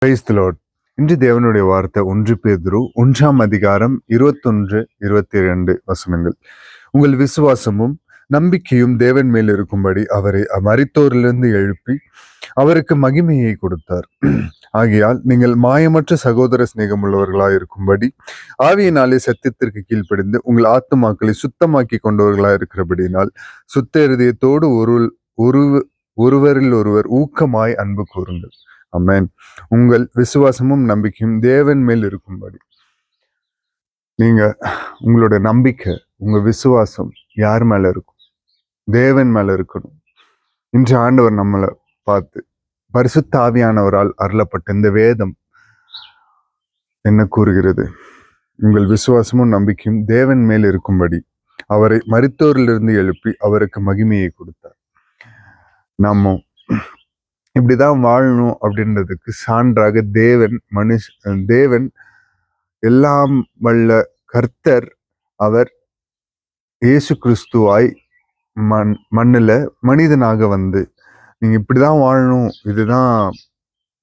Praise the Lord. இன்று தேவனுடைய வார்த்தை 1 பேதுரு 1 அதிகாரம் 21-22 வசனங்கள். உங்கள் விசுவாசமும் நம்பிக்கையும் தேவன் மேல் இருக்கும்படி அவரை மரித்தோரிலிருந்து எழுப்பி அவருக்கு மகிமையை கொடுத்தார். ஆகையால் நீங்கள் மாயமற்ற சகோதர சிநேகம் உள்ளவர்களாய் இருக்கும்படி ஆவியினாலே சத்தியத்திற்கு கீழ்ப்படிந்து உங்கள் ஆத்துமாக்களை சுத்தமாக்கி கொண்டவர்களாய் இருக்கிறபடினால் சுத்த இருதயத்தோடு ஒருவரில் ஒருவர் ஊக்கமாய் அன்பு கூறுங்கள். ஆமென். உங்கள் விசுவாசமும் நம்பிக்கையும் தேவன் மேல் இருக்கும்படி. நீங்க உங்களோட நம்பிக்கை, உங்க விசுவாசம் யார் மேல இருக்கும்? தேவன் மேல இருக்கணும். இன்று ஆண்டவர் நம்மளை பார்த்து பரிசுத்த ஆவியானவரால் அருளப்பட்ட இந்த வேதம் என்ன கூறுகிறது? உங்கள் விசுவாசமும் நம்பிக்கையும் தேவன் மேல் இருக்கும்படி அவரை மரித்தோரிலிருந்து எழுப்பி அவருக்கு மகிமையை கொடுத்தார். நம்ம இப்படிதான் வாழணும் அப்படின்றதுக்கு சான்றாக தேவன் எல்லாம் வல்ல கர்த்தர் அவர் இயேசு கிறிஸ்துவாய் மண்ணுல மனிதனாக வந்து நீங்க இப்படிதான் வாழணும், இதுதான்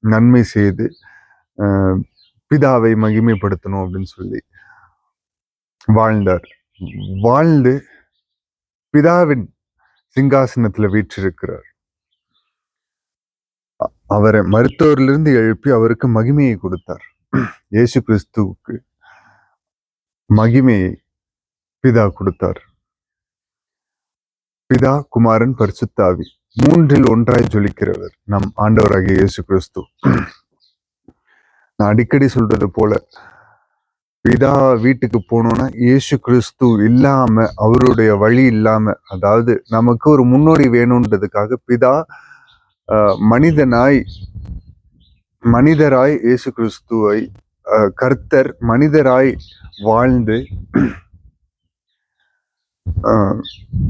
நன்மை செய்து பிதாவை மகிமைப்படுத்தணும் அப்படின்னு சொல்லி வாழ்ந்து பிதாவின் சிங்காசனத்துல வீற்றிருக்கிறார். அவரை மருத்துவரிலிருந்து எழுப்பி அவருக்கு மகிமையை கொடுத்தார். இயேசு கிறிஸ்துவுக்கு மகிமையை பிதா கொடுத்தார். பிதா, குமாரன், பரிசுத்த ஆவி மூன்றில் ஒன்றாய் ஜொலிக்கிறவர் நம் ஆண்டவராகிய இயேசு கிறிஸ்து. நான் அடிக்கடி சொல்றது போல, பிதா வீட்டுக்கு போனோம்னா இயேசு கிறிஸ்து இல்லாம, அவருடைய வழி இல்லாம, அதாவது நமக்கு ஒரு முன்னோடி வேணும்ன்றதுக்காக பிதா மனிதராய் இயேசு கிறிஸ்துவை கர்த்தர் மனிதராய் வாழ்ந்து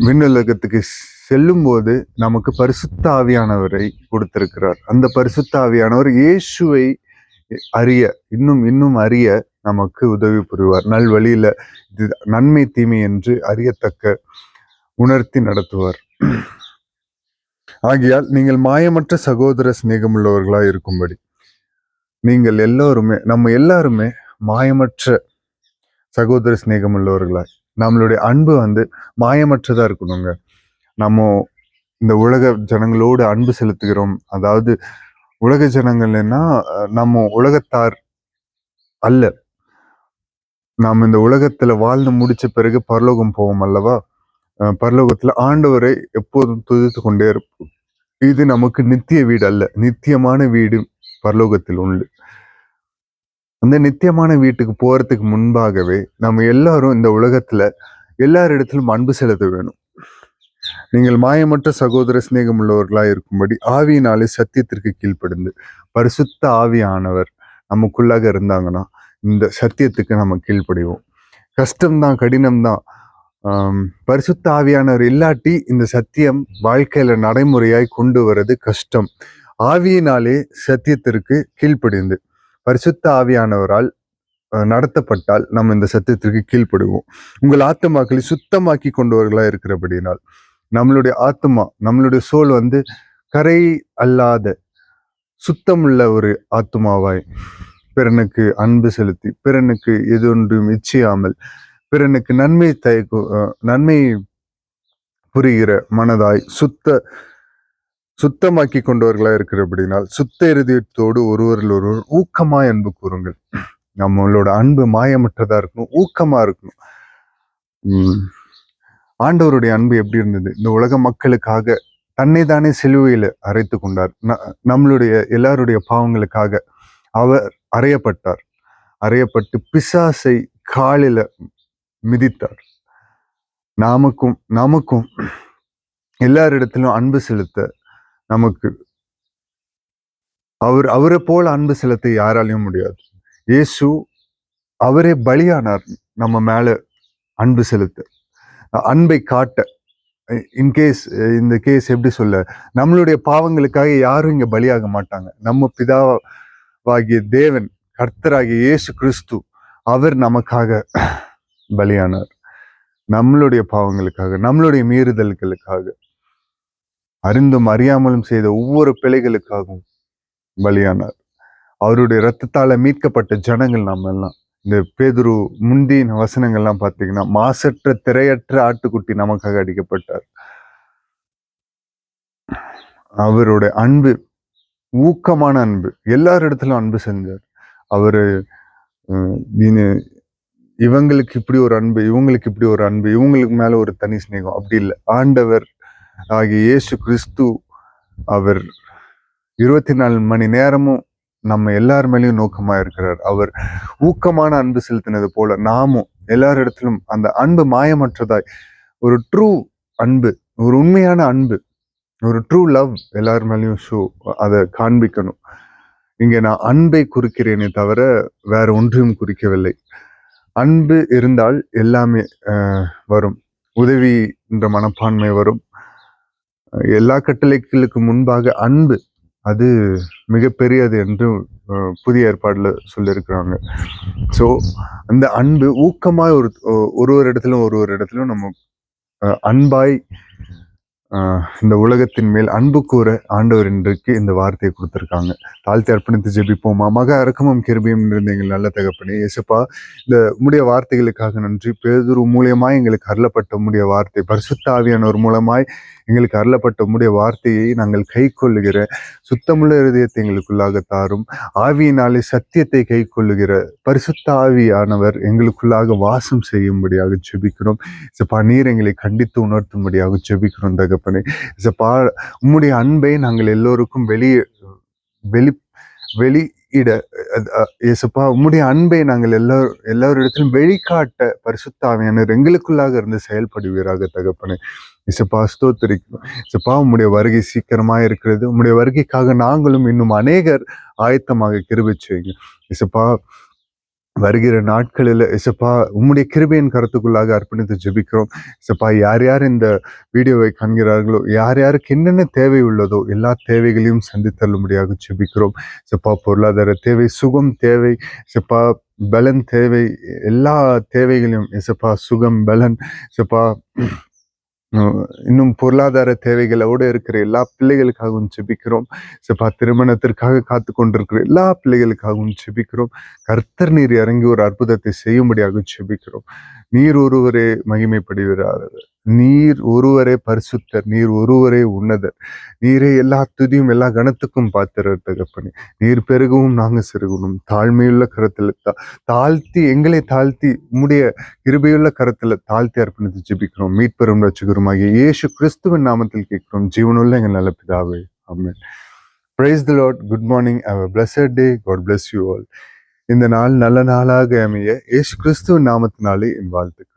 விண்ணுலகத்துக்கு செல்லும் போது நமக்கு பரிசுத்த ஆவியானவரை கொடுத்திருக்கிறார். அந்த பரிசுத்த ஆவியானவர் இயேசுவை இன்னும் அறிய நமக்கு உதவி புரிவார். நல்வழியில இது நன்மை தீமை என்று அறியத்தக்க உணர்த்தி நடத்துவார். ஆகையால் நீங்கள் மாயமற்ற சகோதர சிநேகம் உள்ளவர்களாய் இருக்கும்படி நீங்கள் நம்ம எல்லாருமே மாயமற்ற சகோதர சிநேகம் உள்ளவர்களாய், நம்மளுடைய அன்பு மாயமற்றதா இருக்கணுங்க. நம்ம இந்த உலக ஜனங்களோடு அன்பு செலுத்துகிறோம். அதாவது உலக ஜனங்கள்னா நம்ம உலகத்தார் அல்ல. நாம் இந்த உலகத்துல வாழ்ந்து முடிச்ச பிறகு பரலோகம் போவோம் அல்லவா? பரலோகத்துல ஆண்டவரை எப்போதும் துதித்து கொண்டே இருப்போம். இது நமக்கு நித்திய வீடு அல்ல, நித்தியமான வீடு பரலோகத்தில் உண்டு. அந்த நித்தியமான வீட்டுக்கு போறதுக்கு முன்பாகவே நம்ம எல்லாரும் இந்த உலகத்துல எல்லாரிடத்திலும் அன்பு செலுத்த வேணும். நீங்கள் மாயமற்ற சகோதர சிநேகம் உள்ளவர்களாய் இருக்கும்படி ஆவியினாலே சத்தியத்திற்கு கீழ்ப்படிந்து, பரிசுத்த ஆவியானவர் நமக்குள்ளாக இருந்தாங்கன்னா இந்த சத்தியத்துக்கு நம்ம கீழ்ப்படிவோம். கஷ்டம்தான், கடினம்தான். பரிசுத்த ஆவியானவர் இல்லாட்டி இந்த சத்தியம் வாழ்க்கையில நடைமுறையாய் கொண்டு வர்றது கஷ்டம். ஆவியினாலே சத்தியத்திற்கு கீழ்ப்படிந்து பரிசுத்த ஆவியானவரால் நடத்தப்பட்டால் நம்ம இந்த சத்தியத்திற்கு கீழ்ப்படுவோம். உங்கள் ஆத்துமாக்களை சுத்தமாக்கி கொண்டவர்களா இருக்கிறபடினால் நம்மளுடைய ஆத்மா, நம்மளுடைய சோல் கரை அல்லாத சுத்தமுள்ள ஒரு ஆத்மாவாய் பிறனுக்கு அன்பு செலுத்தி, பிறனுக்கு எதொன்றும் இச்சையாமல், பிறனுக்கு நன்மை புரிகிற மனதாய் சுத்தமாக்கி கொண்டவர்களா இருக்கிறபடினால் சுத்த இருதயத்தோடு ஒருவரில் ஒருவர் ஊக்கமாய் அன்பு கூறுங்கள். நம்மளோட அன்பு மாயமற்றதா இருக்கணும், ஊக்கமா இருக்கணும். ஆண்டவருடைய அன்பு எப்படி இருந்தது? இந்த உலக மக்களுக்காக தன்னை தானே சிலுவையில அறைத்து கொண்டார். நம்மளுடைய எல்லாருடைய பாவங்களுக்காக அவர் அறையப்பட்டு பிசாசை காலில மிதித்தார். நமக்கும் எல்லாரிடத்திலும் அன்பு செலுத்த, நமக்கு அவரை போல அன்பு செலுத்த யாராலையும் முடியாது. இயேசு அவரே பலியானார் நம்ம மேல அன்பு செலுத்த, அன்பை காட்ட. இந்த கேஸ் எப்படி சொல்ல, நம்மளுடைய பாவங்களுக்காக யாரும் இங்க பலியாக மாட்டாங்க. நம்ம பிதாவாகிய தேவன், கர்த்தராகிய இயேசு கிறிஸ்து, அவர் நமக்காக பலியானார். நம்மளுடைய பாவங்களுக்காக, நம்மளுடைய மீறுதல்களுக்காக, அறிந்தும் அறியாமலும் செய்த ஒவ்வொரு பிழைகளுக்காகவும் பலியானார். அவருடைய இரத்தத்தால மீட்கப்பட்ட ஜனங்கள் நம்ம எல்லாம். இந்த பேதுரு முந்தின வசனங்கள்லாம் பார்த்தீங்கன்னா, மாசற்ற திரையற்ற ஆட்டுக்குட்டி நமக்காக அடிக்கப்பட்டார். அவருடைய அன்பு, ஊக்கமான அன்பு, எல்லாரிடத்திலும் அன்பு செஞ்சார். அவரு இவங்களுக்கு இப்படி ஒரு அன்பு, இவங்களுக்கு இப்படி ஒரு அன்பு, இவங்களுக்கு மேல ஒரு தனி சிநேகம் அப்படி இல்லை. ஆண்டவர் ஆகிய இயேசு கிறிஸ்து அவர் 24 மணி நேரமும் நம்ம எல்லார் மேலேயும் நோக்கமா இருக்கிறார். அவர் ஊக்கமான அன்பு செலுத்தினது போல நாமும் எல்லாரிடத்திலும் அந்த அன்பு மாயமற்றதாய் ஒரு ட்ரூ அன்பு, ஒரு உண்மையான அன்பு, ஒரு ட்ரூ லவ் எல்லார் மேலேயும் அதை காண்பிக்கணும். இங்க நான் அன்பை குறிக்கிறேனே தவிர வேற ஒன்றையும் குறிக்கவில்லை. அன்பு இருந்தால் எல்லாமே வரும். உதவி என்ற மனப்பான்மை வரும். எல்லா கட்டளைகளுக்கு முன்பாக அன்பு அது மிகப்பெரியது என்று புதிய ஏற்பாடுல சொல்லியிருக்கிறாங்க. ஸோ அந்த அன்பு ஊக்கமாய் ஒரு இடத்திலும் நம்ம அன்பாய் இந்த உலகத்தின் மேல் அன்பு கூற ஆண்டவர் இன்றைக்கு இந்த வார்த்தையை கொடுத்திருக்காங்க. தாழ்த்தி அர்ப்பணித்து ஜெபிப்போமா. மகா இரக்கமும் கிருபையும் இருந்த எங்கள் நல்ல தகப்பனே, இயேசுப்பா, இந்த உம்முடைய வார்த்தைகளுக்காக நன்றி. பேதுரு மூலியமாய் எங்களுக்கு அருளப்பட்ட உம்முடைய வார்த்தை, பரிசுத்த ஆவியானவர் மூலமாய் எங்களுக்கு அருளப்பட்ட உம்முடைய வார்த்தையை நாங்கள் கை கொள்ளுகிற சுத்தமுள்ள இருதயத்தை எங்களுக்குள்ளாக தாரும். ஆவியினாலே சத்தியத்தை கை கொள்ளுகிற பரிசுத்த ஆவியானவர் எங்களுக்குள்ளாக வாசம் செய்யும்படியாக ஜெபிக்கிறோம். இசப்பா, நீர் எங்களை கண்டித்து உணர்த்தும்படியாக ஜெபிக்கிறோம் தகப்பனே. இசப்பா, உம்முடைய அன்பை நாங்கள் எல்லோருக்கும் வெளியிட இயேசுப்பா, உம்முடைய அன்பை நாங்கள் எல்லாரிடத்திலும் வெளிக்காட்ட பரிசுத்த ஆவியானவர் எங்களுக்குள்ளாக இருந்து செயல்படுவீராக தகப்பனே. இசப்பா, ஸ்தோத்திரிக்கிறோம். இசப்பா, உம்முடைய வருகை சீக்கிரமா இருக்கிறது. உம்முடைய வருகைக்காக நாங்களும் இன்னும் அநேகர் ஆயத்தமாக கிருபை செய்யுங்க. இசப்பா, வருகிற நாட்களில் இசப்பா, உம்முடைய கிருபையின் கருத்துக்குள்ளாக அர்ப்பணித்து ஜெபிக்கிறோம். இசப்பா, யார் யார் இந்த வீடியோவை காண்கிறார்களோ, யார் யாருக்கு என்னென்ன தேவை உள்ளதோ எல்லா தேவைகளையும் சந்தித்தள்ளும்படியாக ஜெபிக்கிறோம். இசப்பா, பொருளாதார தேவை, சுகம் தேவை, இசப்பா, பலன் தேவை, எல்லா தேவைகளையும் இசப்பா, சுகம், பலன், இசப்பா, இன்னும் பொருளாதார தேவைகளோடு இருக்கிற எல்லா பிள்ளைகளுக்காகவும் ஜெபிக்கிறோம். சப்பா, திருமணத்திற்காக காத்து கொண்டிருக்கிற எல்லா பிள்ளைகளுக்காகவும் ஜெபிக்கிறோம். கர்த்தர் நீர் இறங்கி ஒரு அற்புதத்தை செய்யும்படியாக ஜெபிக்கிறோம். நீர் ஒருவரே மகிமைப்படுகிறார். நீர் ஒருவரே பரிசுத்தர். நீர் ஒருவரே உன்னதர். நீரே எல்லா துதியும் எல்லா கணத்துக்கும் பாத்திரர் தகப்பனே. நீர் பெருகவும் நாங்க சிறுகணும். தாழ்மையுள்ள கரத்துல தாழ்த்தி எங்களை தாழ்த்தி உம்முடைய கிருபையுள்ள கரத்துல தாழ்த்தி அர்ப்பணித்து ஜெபிக்கிறோம். மீட்பெரும் ரட்சகருமாகிய இயேசு கிறிஸ்துவின் நாமத்தில் கேட்கிறோம் ஜீவனுள்ள எங்கள் நல்ல பிதாவே, ஆமென். Praise the Lord. Good morning. Have a blessed day. God bless you all. இந்த நாள் நல்ல நாளாக அமைய இயேசு கிறிஸ்துவின் நாமத்தினாலே என் வாழ்த்துக்கள்.